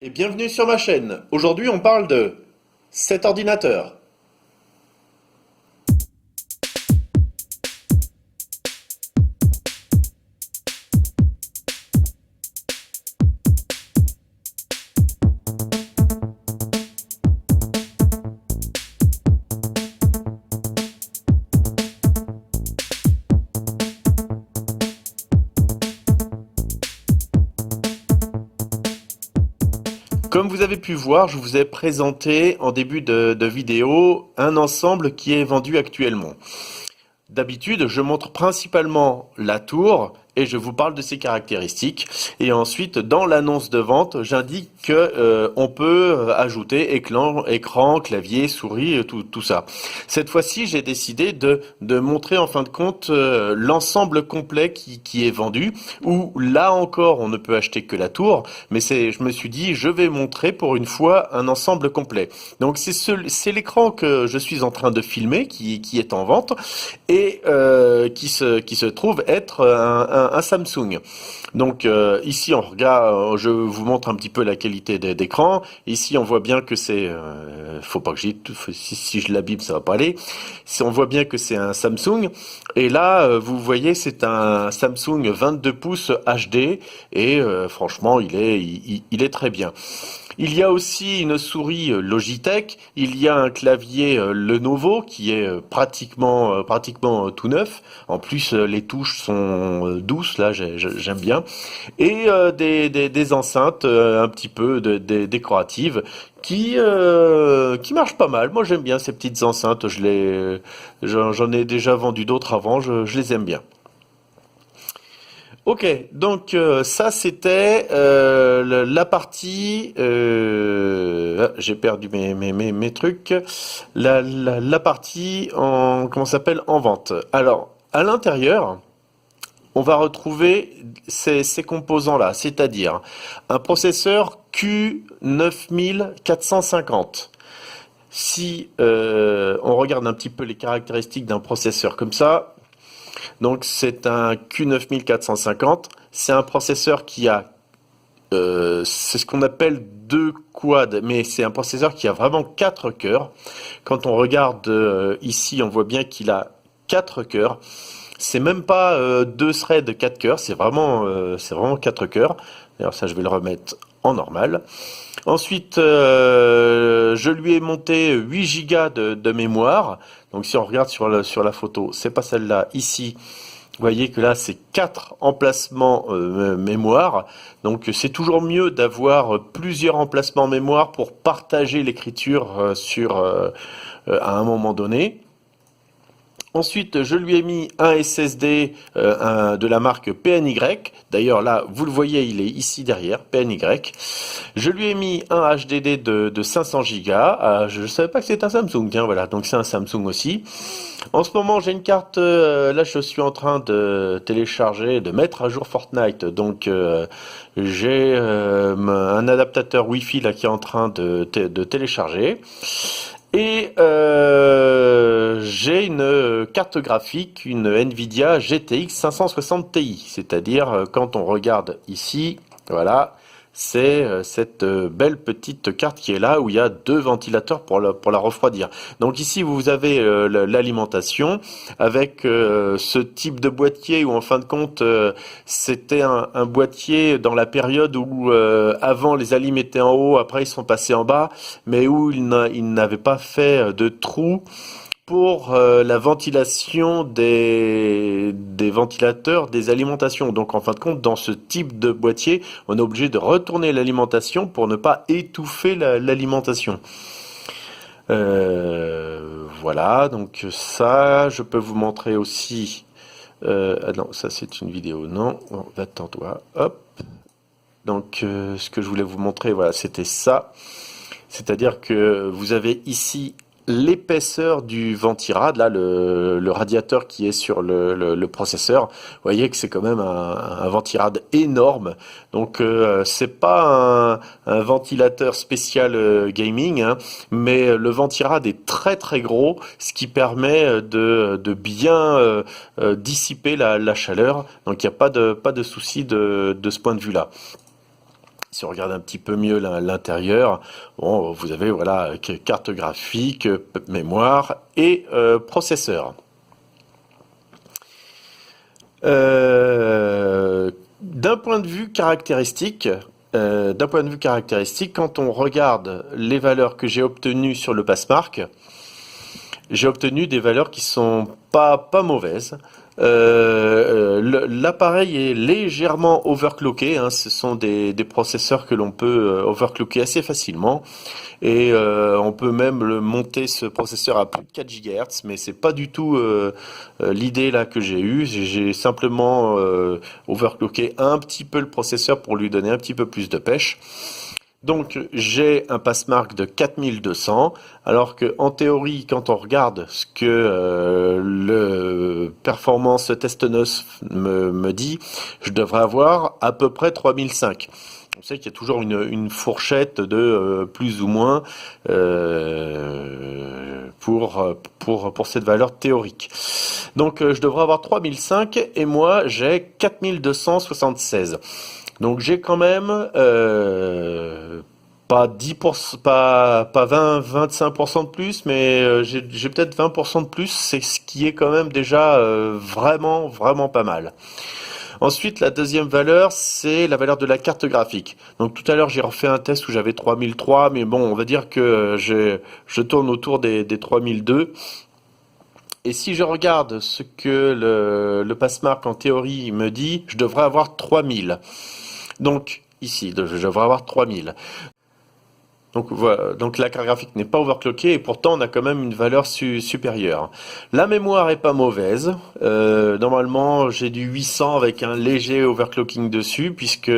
Et bienvenue sur ma chaîne. Aujourd'hui, on parle de cet ordinateur. Comme vous avez pu voir, je vous ai présenté en début de vidéo un ensemble qui est vendu actuellement. D'habitude, je montre principalement la tour et je vous parle de ses caractéristiques. Et ensuite, dans l'annonce de vente, j'indique que on peut ajouter écran, clavier, souris, tout ça. Cette fois-ci, j'ai décidé de montrer en fin de compte l'ensemble complet qui est vendu. Où là encore, on ne peut acheter que la tour, mais je me suis dit, je vais montrer pour une fois un ensemble complet. Donc c'est l'écran que je suis en train de filmer qui est en vente et qui se trouve être un Samsung. Donc ici on regarde, je vous montre un petit peu la qualité d'écran. Ici on voit bien que c'est, faut pas que si je l'abîme ça va pas aller. Si on voit bien que c'est un Samsung. Et là vous voyez c'est un Samsung 22 pouces HD et franchement il est très bien. Il y a aussi une souris Logitech, il y a un clavier Lenovo qui est pratiquement tout neuf. En plus, les touches sont douces, là j'aime bien. Et des enceintes un petit peu décoratives qui marchent pas mal. Moi j'aime bien ces petites enceintes, j'en ai déjà vendu d'autres avant, je les aime bien. Ok, donc ça c'était la partie. J'ai perdu mes trucs. La partie en comment ça s'appelle en vente. Alors à l'intérieur, on va retrouver ces composants-là, c'est-à-dire un processeur Q9450. Si on regarde un petit peu les caractéristiques d'un processeur comme ça, donc c'est un Q9450. C'est un processeur qui a, c'est ce qu'on appelle deux quads, mais c'est un processeur qui a vraiment quatre cœurs. Quand on regarde ici, on voit bien qu'il a quatre cœurs. C'est même pas deux threads, quatre cœurs, c'est vraiment quatre cœurs. D'ailleurs, ça, je vais le remettre en normal. Ensuite, je lui ai monté 8 Go de mémoire. Donc, si on regarde sur la photo, c'est pas celle-là. Ici, vous voyez que là, c'est 4 emplacements mémoire. Donc, c'est toujours mieux d'avoir plusieurs emplacements mémoire pour partager l'écriture à un moment donné. Ensuite, je lui ai mis un SSD de la marque PNY. D'ailleurs, là, vous le voyez, il est ici derrière, PNY. Je lui ai mis un HDD de 500 Go. Je ne savais pas que c'était un Samsung. Tiens, voilà, donc c'est un Samsung aussi. En ce moment, j'ai une carte. Là, je suis en train de télécharger, de mettre à jour Fortnite. Donc, j'ai un adaptateur Wi-Fi là qui est en train de télécharger. Et j'ai une carte graphique, une Nvidia GTX 560 Ti. C'est-à-dire, quand on regarde ici, voilà, c'est cette belle petite carte qui est là où il y a deux ventilateurs pour la refroidir. Donc ici, vous avez l'alimentation avec ce type de boîtier où en fin de compte, c'était un boîtier dans la période où avant les alim étaient en haut, après ils sont passés en bas, mais où ils n'avaient pas fait de trou pour la ventilation des ventilateurs des alimentations. Donc en fin de compte, dans ce type de boîtier, on est obligé de retourner l'alimentation pour ne pas étouffer l'alimentation. Voilà, donc ça, je peux vous montrer aussi. Ah non, ça c'est une vidéo, non. Bon, attends-toi, hop. Donc ce que je voulais vous montrer, voilà, c'était ça. C'est-à-dire que vous avez ici l'épaisseur du ventirad, là, le radiateur qui est sur le processeur. Vous voyez que c'est quand même un ventirad énorme. Donc, c'est pas un ventilateur spécial gaming, hein, mais le ventirad est très très gros, ce qui permet de bien dissiper la chaleur. Donc, il n'y a pas de souci de ce point de vue-là. Si on regarde un petit peu mieux l'intérieur, bon, vous avez voilà carte graphique, mémoire et processeur. D'un point de vue caractéristique, quand on regarde les valeurs que j'ai obtenues sur le Passmark, j'ai obtenu des valeurs qui sont pas mauvaises. L'appareil est légèrement overclocké, hein. Ce sont des processeurs que l'on peut overclocker assez facilement. Et on peut même le monter ce processeur à plus de 4 GHz, mais c'est pas du tout l'idée là que j'ai eue. J'ai simplement overclocké un petit peu le processeur pour lui donner un petit peu plus de pêche. Donc j'ai un Passmark de 4200, alors que en théorie, quand on regarde ce que le Performance Test-NOS me dit, je devrais avoir à peu près 3005. On sait qu'il y a toujours une fourchette de plus ou moins pour cette valeur théorique. Donc je devrais avoir 3005 et moi j'ai 4276. Donc j'ai quand même pas 10%, pas 20, 25% de plus, mais j'ai peut-être 20% de plus, c'est ce qui est quand même déjà vraiment, vraiment pas mal. Ensuite, la deuxième valeur, c'est la valeur de la carte graphique. Donc tout à l'heure, j'ai refait un test où j'avais 3003, mais bon, on va dire que je tourne autour des 3002. Et si je regarde ce que le Passmark en théorie me dit, je devrais avoir 3000. Donc ici, je devrais avoir 3000. Donc voilà, donc la carte graphique n'est pas overclockée et pourtant on a quand même une valeur supérieure. La mémoire est pas mauvaise. Normalement j'ai du 800 avec un léger overclocking dessus puisque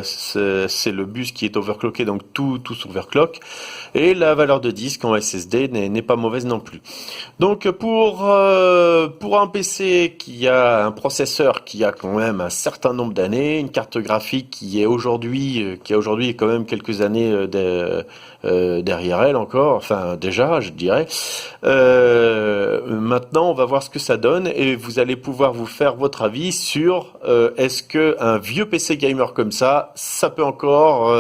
c'est le bus qui est overclocké, donc tout s'overclock. Et la valeur de disque en SSD n'est pas mauvaise non plus. Donc pour un PC qui a un processeur qui a quand même un certain nombre d'années, une carte graphique qui a aujourd'hui quand même quelques années derrière elle encore, enfin déjà je dirais. Maintenant on va voir ce que ça donne et vous allez pouvoir vous faire votre avis sur est-ce que un vieux PC gamer comme ça peut encore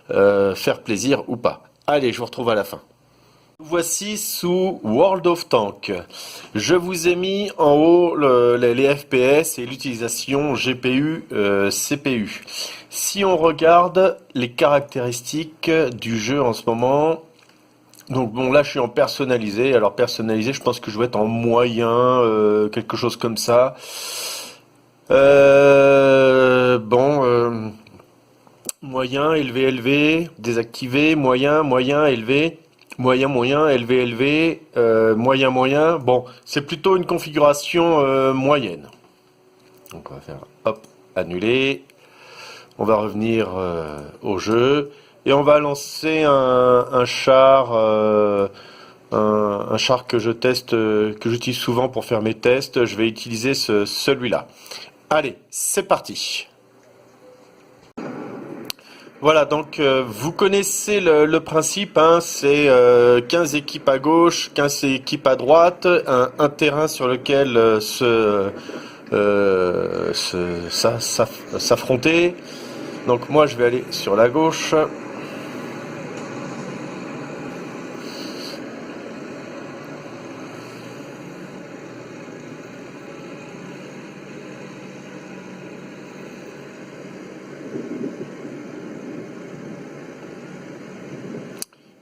faire plaisir ou pas. Allez, je vous retrouve à la fin. Voici sous World of Tanks. Je vous ai mis en haut les FPS et l'utilisation GPU, CPU. Si on regarde les caractéristiques du jeu en ce moment, donc bon là je suis en personnalisé. Alors personnalisé, je pense que je vais être en moyen, quelque chose comme ça. Bon, moyen, élevé, élevé, désactivé, moyen, moyen, élevé. Moyen, moyen, élevé, élevé, moyen, moyen. Bon, c'est plutôt une configuration moyenne. Donc on va faire hop, annuler. On va revenir au jeu et on va lancer un char, un char que je teste, que j'utilise souvent pour faire mes tests. Je vais utiliser celui-là. Allez, c'est parti. Voilà, donc vous connaissez le principe, hein, c'est 15 équipes à gauche, 15 équipes à droite, un terrain sur lequel s'affronter. Donc moi je vais aller sur la gauche.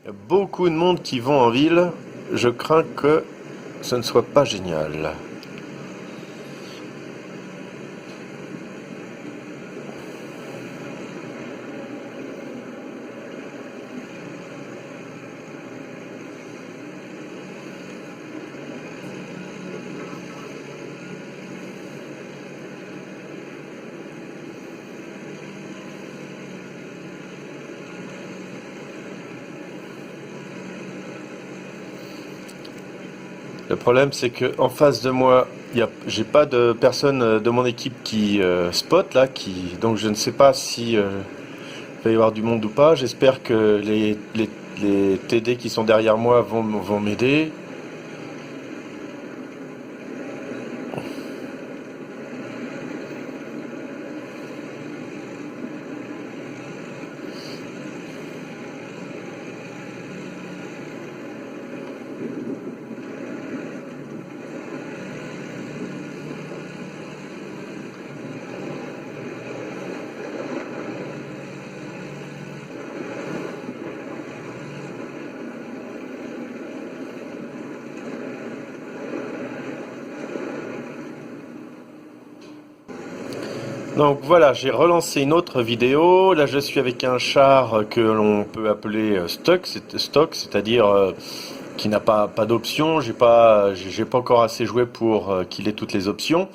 Il y a beaucoup de monde qui vont en ville. Je crains que ce ne soit pas génial. Le problème, c'est que en face de moi, j'ai pas de personne de mon équipe qui spot là, donc je ne sais pas si il va y avoir du monde ou pas. J'espère que les TD qui sont derrière moi vont m'aider. Donc voilà, j'ai relancé une autre vidéo. Là, je suis avec un char que l'on peut appeler stock, c'est-à-dire qui n'a pas d'options. J'ai pas encore assez joué pour qu'il ait toutes les options.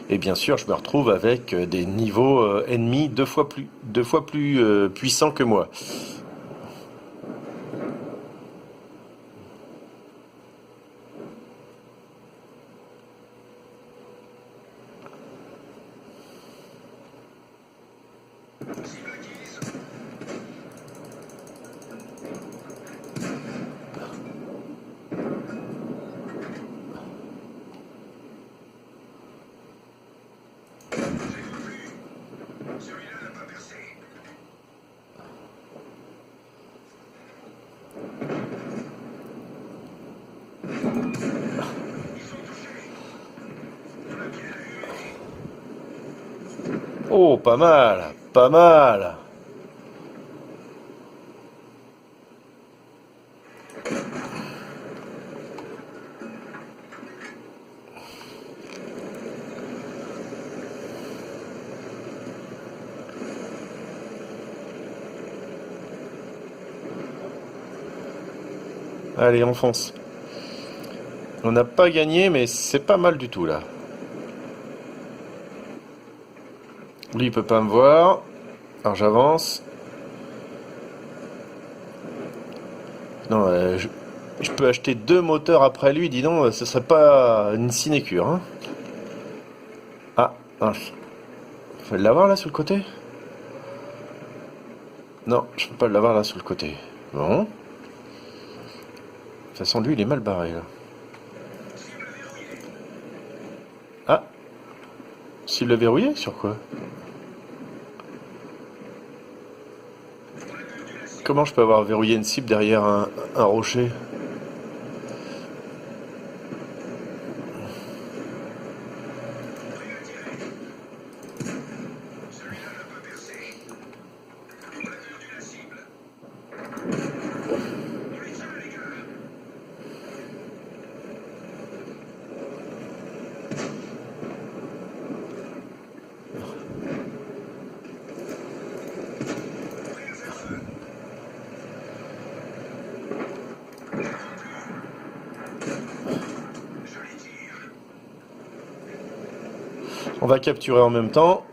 Et bien sûr, je me retrouve avec des niveaux ennemis deux fois plus puissants que moi. Oh, pas mal, pas mal. Allez, on fonce. On n'a pas gagné, mais c'est pas mal du tout là. Lui, il peut pas me voir. Alors j'avance. Non, je peux acheter 2 moteurs après lui, dis donc, ce serait pas une sinécure, hein. Ah, mince. Faut l'avoir là sur le côté? Non, je peux pas l'avoir là sur le côté. Bon. De toute façon, lui, il est mal barré là. Ah, s'il le verrouillé, sur quoi? Comment je peux avoir verrouillé une cible derrière un rocher? On va capturer en même temps.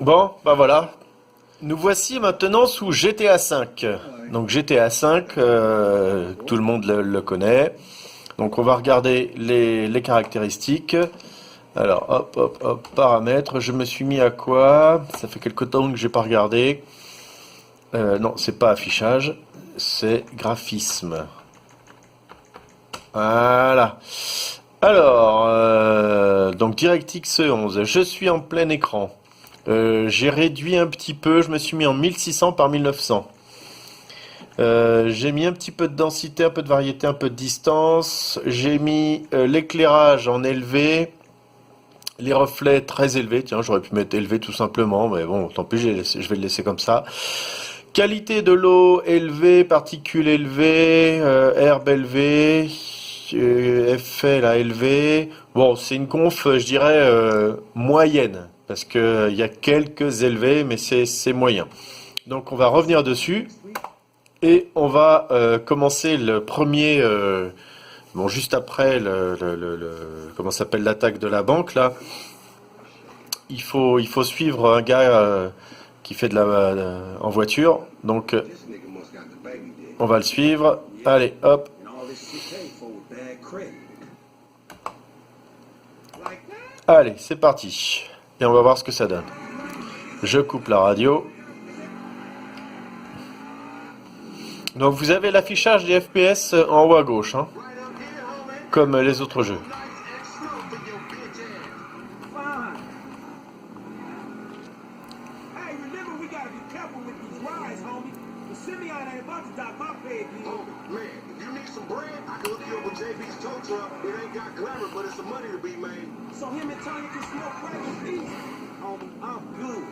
Bon, bah voilà. Nous voici maintenant sous GTA V. Donc GTA V, tout le monde le connaît. Donc on va regarder les caractéristiques. Alors hop, hop, hop, paramètres. Je me suis mis à quoi? Ça fait quelque temps que j'ai pas regardé. Non, c'est pas affichage, c'est graphisme. Voilà. Alors, donc DirectX 11, je suis en plein écran. J'ai réduit un petit peu, je me suis mis en 1600 par 1900. J'ai mis un petit peu de densité, un peu de variété, un peu de distance. J'ai mis l'éclairage en élevé, les reflets très élevés. Tiens, j'aurais pu mettre élevé tout simplement, mais bon, tant pis, je vais le laisser comme ça. Qualité de l'eau élevée, particules élevées, herbe élevée, effet là élevé. Bon, c'est une conf, je dirais moyenne, parce que il y a quelques élevés, mais c'est moyen. Donc on va revenir dessus et on va commencer le premier. Bon, juste après comment s'appelle l'attaque de la banque là, il faut suivre un gars qui fait en voiture. Donc on va le suivre. Allez, hop. Allez, c'est parti. Et on va voir ce que ça donne. Je coupe la radio. Donc vous avez l'affichage des FPS en haut à gauche, hein, comme les autres jeux. price, homie. The Simeon ain't about to dock my pay again. Oh, man, if you need some bread, I can hook you up with JB's tow truck. It ain't got glamour, but it's some money to be made. So him and Tanya can smoke crack in peace. Homie, I'm good.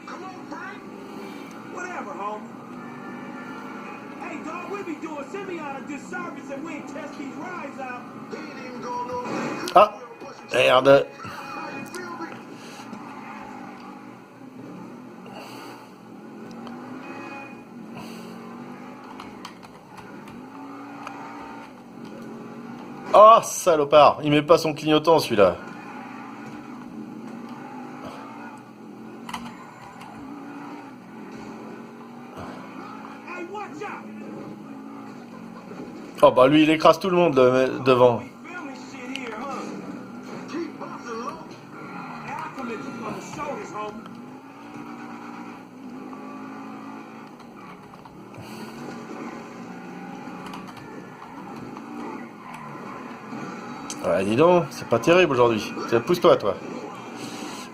Come on, Frank. Whatever, homie. Hey, dog, we be doing Simeon a disservice if we ain't test these rides out. He ain't even going on. Ah, merde. How you feel me? Oh, salopard. Il met pas son clignotant, celui-là. Hey, watch out! Oh, bah lui, il écrase tout le monde devant. We filming shit here, huh? Keep busting low. Hey, I'll come at you from the shoulders, homie. Ouais, dis donc, c'est pas terrible aujourd'hui. Pousse-toi, toi.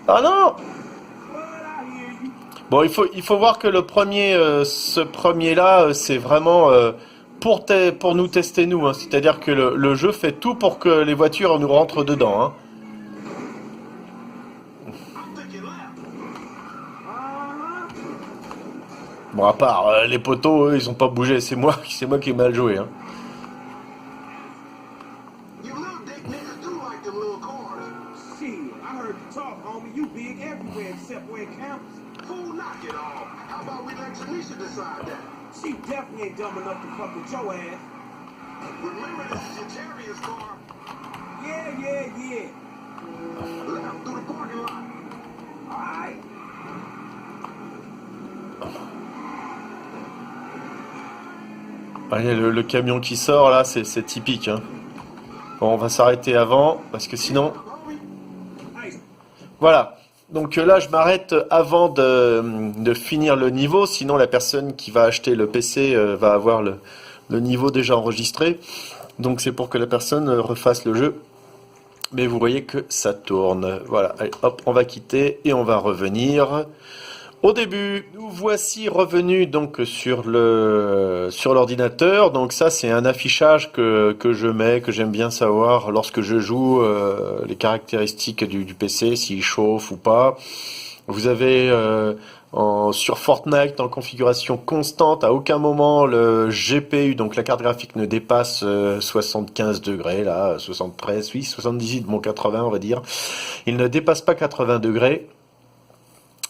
Ah non! Bud, I hear you. Bon, il faut voir que ce premier-là, c'est vraiment pour nous tester, nous, hein. C'est-à-dire que le jeu fait tout pour que les voitures nous rentrent dedans, hein. I'm thinking left. Uh-huh. Bon, à part les poteaux, eux, ils ont pas bougé. C'est moi qui ai mal joué, hein. You little dick niggas do like them little cars. Shit, I heard you talk, homie. You big everywhere except where it counts. Fool, knock it off. How about we let Tanisha decide that? She definitely ain't dumb enough to fuck with your ass. Remember, this is your Terrier's car. Yeah. Left through the parking lot. Alright. Allez, le camion qui sort, là, c'est typique, hein. Bon, on va s'arrêter avant, parce que sinon... Homie, Hey, Voilà. Donc là, je m'arrête avant de finir le niveau, sinon la personne qui va acheter le PC va avoir le niveau déjà enregistré. Donc c'est pour que la personne refasse le jeu. Mais vous voyez que ça tourne. Voilà, allez, hop, on va quitter et on va revenir au début. Nous voici revenus donc sur l'ordinateur. Donc ça, c'est un affichage que je mets, que j'aime bien savoir lorsque je joue, les caractéristiques du PC, s'il chauffe ou pas. Vous avez sur Fortnite en configuration constante, à aucun moment le GPU, donc la carte graphique, ne dépasse 75 degrés, là, 73, oui, 78, bon 80 on va dire. Il ne dépasse pas 80 degrés.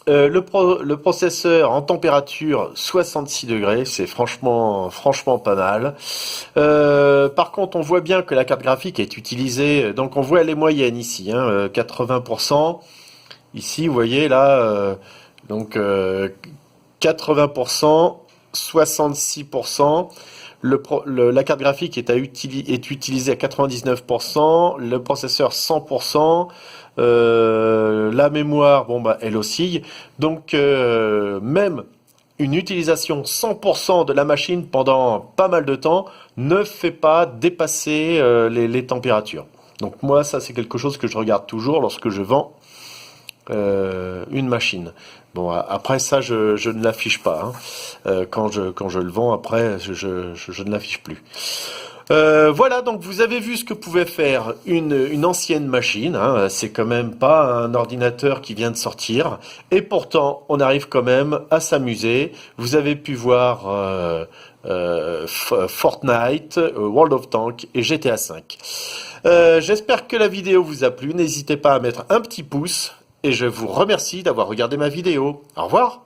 Le processeur en température 66 degrés, c'est franchement pas mal. Par contre, on voit bien que la carte graphique est utilisée, donc on voit les moyennes ici, hein, 80%. Ici, vous voyez là, donc 80%, 66%. La carte graphique est utilisée à 99%, le processeur 100%, la mémoire, bon bah elle oscille. Donc même une utilisation 100% de la machine pendant pas mal de temps ne fait pas dépasser les températures. Donc moi ça c'est quelque chose que je regarde toujours lorsque je vends une machine. Bon, après ça, je ne l'affiche pas, hein. Quand je le vends, après, je ne l'affiche plus. Voilà, donc vous avez vu ce que pouvait faire une ancienne machine, hein. C'est quand même pas un ordinateur qui vient de sortir. Et pourtant, on arrive quand même à s'amuser. Vous avez pu voir Fortnite, World of Tanks et GTA V. J'espère que la vidéo vous a plu. N'hésitez pas à mettre un petit pouce. Et je vous remercie d'avoir regardé ma vidéo. Au revoir!